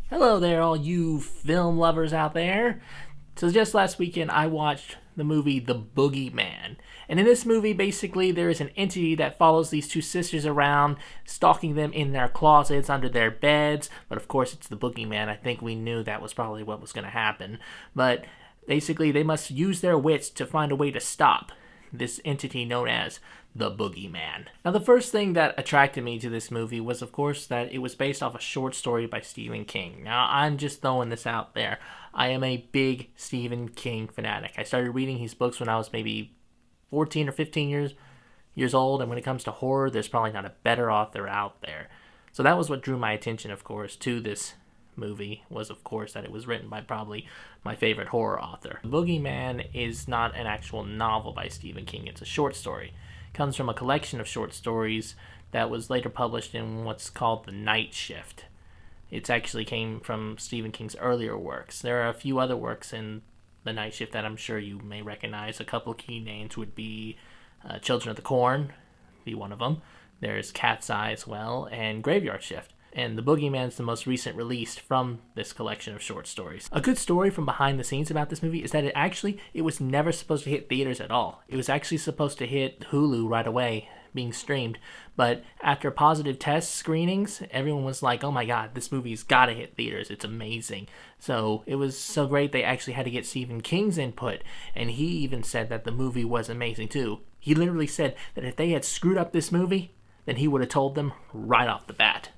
Hello there, all you film lovers out there. So just last weekend, I watched the movie The Boogeyman. And in this movie, basically, there is an entity that follows these two sisters around, stalking them in their closets, under their beds. But of course, it's the Boogeyman. I think we knew that was probably what was going to happen. But basically, they must use their wits to find a way to stop this entity known as the Boogeyman. Now, the first thing that attracted me to this movie was, of course, that it was based off a short story by Stephen King. Now, I'm just throwing this out there. I am a big Stephen King fanatic. I started reading his books when I was maybe 14 or 15 years old, and when it comes to horror, there's probably not a better author out there. So that was what drew my attention, of course, to this movie, was of course that it was written by probably my favorite horror author. The Boogeyman is not an actual novel by Stephen King, it's a short story. It comes from a collection of short stories that was later published in what's called The Night Shift. It actually came from Stephen King's earlier works. There are a few other works in The Night Shift that I'm sure you may recognize. A couple of key names would be Children of the Corn, be one of them. There's Cat's Eye as well, and Graveyard Shift. And The Boogeyman's the most recent release from this collection of short stories. A good story from behind the scenes about this movie is that it was never supposed to hit theaters at all. It was actually supposed to hit Hulu right away, being streamed. But after positive test screenings, everyone was like, oh my god, this movie's gotta hit theaters. It's amazing. So it was so great they actually had to get Stephen King's input. And he even said that the movie was amazing too. He literally said that if they had screwed up this movie, then he would have told them right off the bat.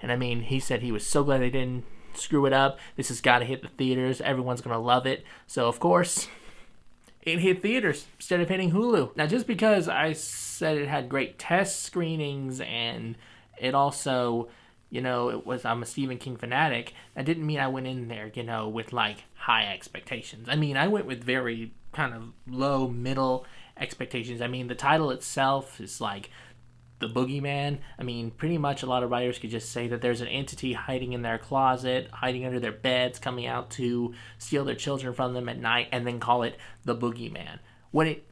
And I mean, he said he was so glad they didn't screw it up. This has got to hit the theaters. Everyone's going to love it. So, of course, it hit theaters instead of hitting Hulu. Now, just because I said it had great test screenings and it also, I'm a Stephen King fanatic, that didn't mean I went in there, with like high expectations. I mean, I went with very kind of low, middle expectations. I mean, the title itself is like the Boogeyman. I mean, pretty much a lot of writers could just say that there's an entity hiding in their closet, hiding under their beds, coming out to steal their children from them at night, and then call it the Boogeyman. What it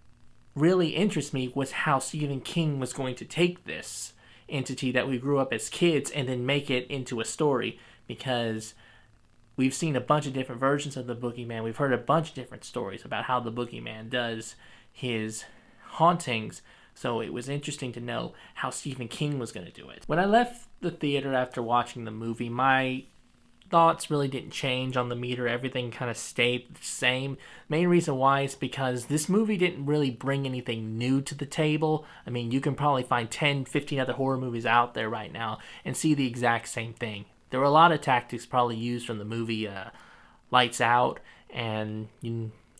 really interests me was how Stephen King was going to take this entity that we grew up as kids and then make it into a story, because we've seen a bunch of different versions of the Boogeyman. We've heard a bunch of different stories about how the Boogeyman does his hauntings. So it was interesting to know how Stephen King was going to do it. When I left the theater after watching the movie, my thoughts really didn't change on the meter. Everything kind of stayed the same. Main reason why is because this movie didn't really bring anything new to the table. I mean, you can probably find 10, 15 other horror movies out there right now and see the exact same thing. There were a lot of tactics probably used from the movie Lights Out, and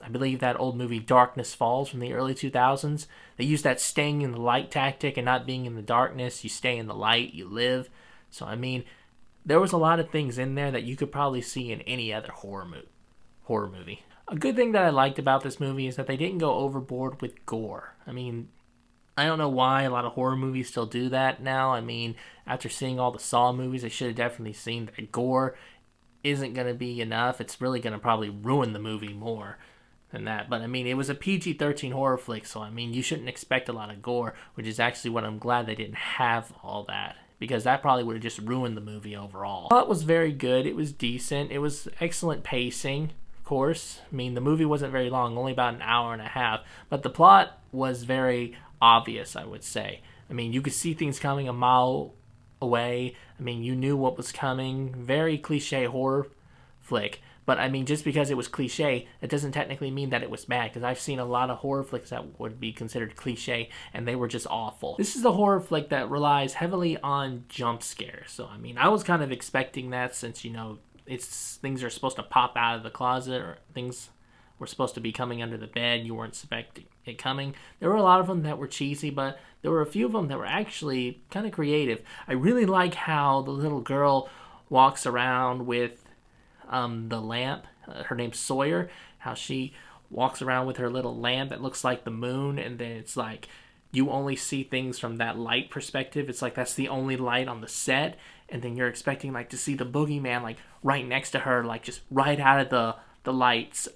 I believe that old movie Darkness Falls from the early 2000s. They used that staying in the light tactic and not being in the darkness. You stay in the light, you live. So, I mean, there was a lot of things in there that you could probably see in any other horror movie. A good thing that I liked about this movie is that they didn't go overboard with gore. I mean, I don't know why a lot of horror movies still do that now. I mean, after seeing all the Saw movies, they should have definitely seen that gore isn't going to be enough. It's really going to probably ruin the movie more than that. But I mean, it was a PG-13 horror flick, so I mean, you shouldn't expect a lot of gore, which is actually what I'm glad they didn't have all that, because that probably would have just ruined the movie overall. The plot was very good. It was decent. It was excellent pacing, of course. I mean, the movie wasn't very long, only about an hour and a half, but the plot was very obvious, I would say. I mean, you could see things coming a mile away. I mean, you knew what was coming. Very cliche horror flick. But, I mean, just because it was cliche, it doesn't technically mean that it was bad, because I've seen a lot of horror flicks that would be considered cliche, and they were just awful. This is a horror flick that relies heavily on jump scares. So, I mean, I was kind of expecting that, since, things are supposed to pop out of the closet, or things were supposed to be coming under the bed. You weren't expecting it coming. There were a lot of them that were cheesy, but there were a few of them that were actually kind of creative. I really like how the little girl walks around with the lamp. Her name's Sawyer. How she walks around with her little lamp that looks like the moon, and then it's like you only see things from that light perspective. It's like that's the only light on the set, and then you're expecting like to see the Boogeyman like right next to her, like just right out of the light's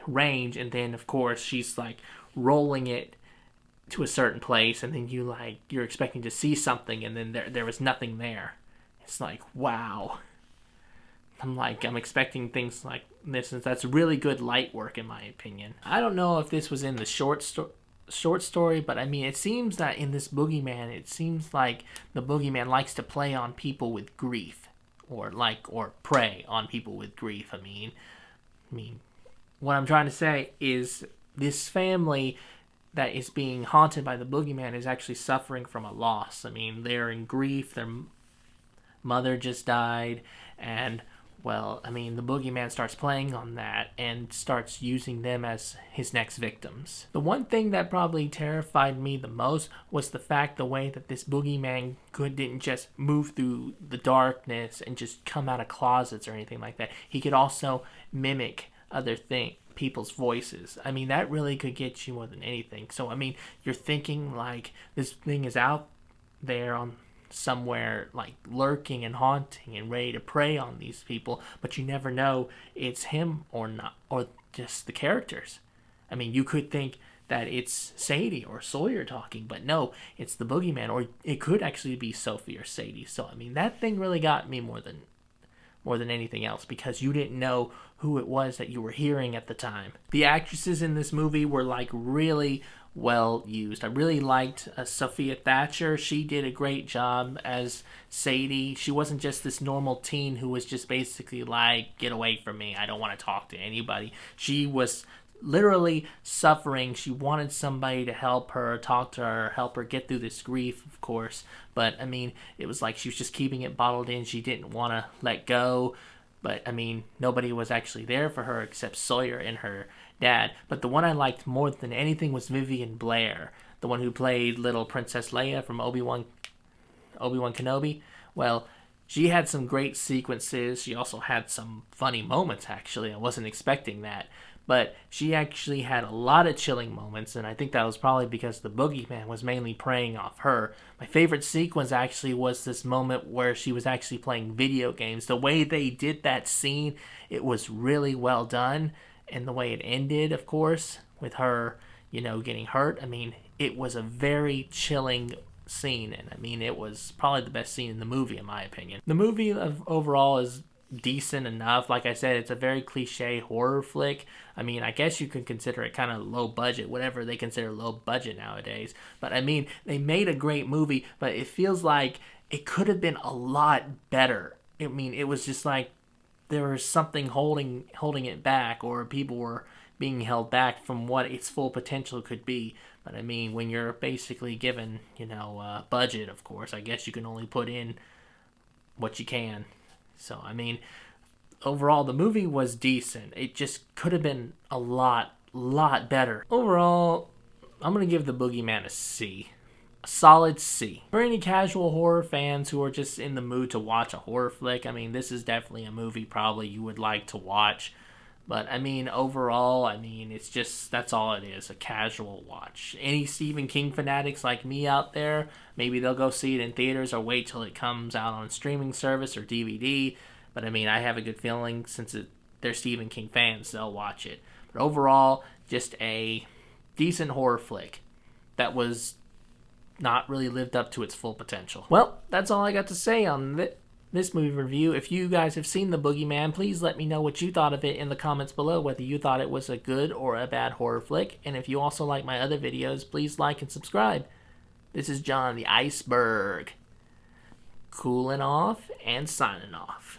range, and then of course she's like rolling it to a certain place, and then you're expecting to see something, and then there was nothing there. It's like, wow. I'm expecting things like this, and that's really good light work in my opinion. I don't know if this was in the short story, but I mean, it seems that in this Boogeyman, it seems like the Boogeyman likes to play on people with grief, or prey on people with grief. I mean, what I'm trying to say is this family that is being haunted by the Boogeyman is actually suffering from a loss. I mean, they're in grief. Their mother just died, and well, I mean, the Boogeyman starts playing on that and starts using them as his next victims. The one thing that probably terrified me the most was the fact the way that this Boogeyman didn't just move through the darkness and just come out of closets or anything like that. He could also mimic other people's voices. I mean, that really could get you more than anything. So, I mean, you're thinking like this thing is out there on somewhere, like lurking and haunting and ready to prey on these people, but you never know it's him or not, or just the characters. I mean, you could think that it's Sadie or Sawyer talking, but no, it's the Boogeyman, or it could actually be Sophie or Sadie. So I mean, that thing really got me more than anything else, because you didn't know who it was that you were hearing at the time. The actresses in this movie were like really well used. I really liked Sophie Thatcher. She did a great job as Sadie. She wasn't just this normal teen who was just basically like, get away from me, I don't want to talk to anybody. She was literally suffering. She wanted somebody to help her, talk to her, help her get through this grief, of course. But I mean, it was like she was just keeping it bottled in. She didn't want to let go. But I mean, nobody was actually there for her except Sawyer and her dad. But the one I liked more than anything was Vivien Blair, the one who played little Princess Leia from Obi-Wan Kenobi. Well, she had some great sequences. She also had some funny moments, actually. I wasn't expecting that. But she actually had a lot of chilling moments, and I think that was probably because the Boogeyman was mainly preying off her. My favorite sequence actually was this moment where she was actually playing video games. The way they did that scene, it was really well done. And the way it ended, of course, with her, getting hurt. I mean, it was a very chilling scene, and I mean, it was probably the best scene in the movie, in my opinion. The movie overall is decent enough. Like I said, it's a very cliche horror flick. I mean, I guess you could consider it kind of low budget, whatever they consider low budget nowadays. But I mean, they made a great movie, but it feels like it could have been a lot better. I mean, it was just like there was something holding it back, or people were being held back from what its full potential could be. But I mean, when you're basically given, budget, of course, I guess you can only put in what you can. So, I mean, overall, the movie was decent. It just could have been a lot better. Overall, I'm going to give The Boogeyman a C. A solid C. For any casual horror fans who are just in the mood to watch a horror flick, I mean, this is definitely a movie probably you would like to watch. But, I mean, overall, it's just, that's all it is, a casual watch. Any Stephen King fanatics like me out there, maybe they'll go see it in theaters or wait till it comes out on streaming service or DVD. But, I have a good feeling since they're Stephen King fans, they'll watch it. But overall, just a decent horror flick that was not really lived up to its full potential. Well, that's all I got to say on this movie review. If you guys have seen The Boogeyman, please let me know what you thought of it in the comments below, whether you thought it was a good or a bad horror flick. And if you also like my other videos, please like and subscribe. This is John the Iceberg, cooling off and signing off.